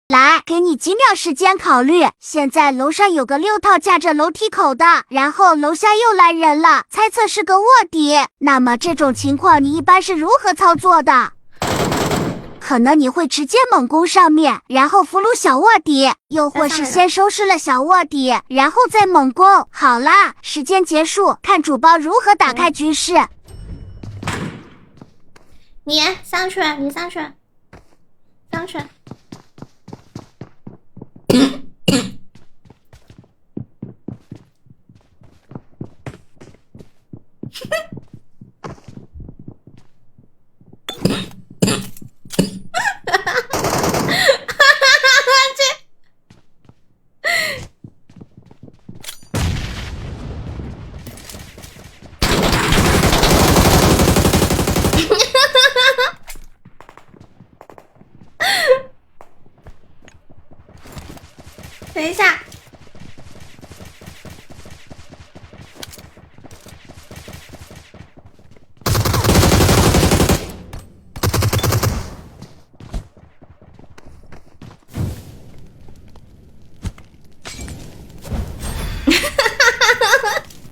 来，给你几秒时间考虑。现在楼上有个6套架着楼梯口的，然后楼下又来人了，猜测是个卧底。那么这种情况你一般是如何操作的？可能你会直接猛攻上面，然后俘虏小卧底，又或是先收拾了小卧底，然后再猛攻。好啦，时间结束，看主播如何打开局势。你上去，你上去，上去。等一下。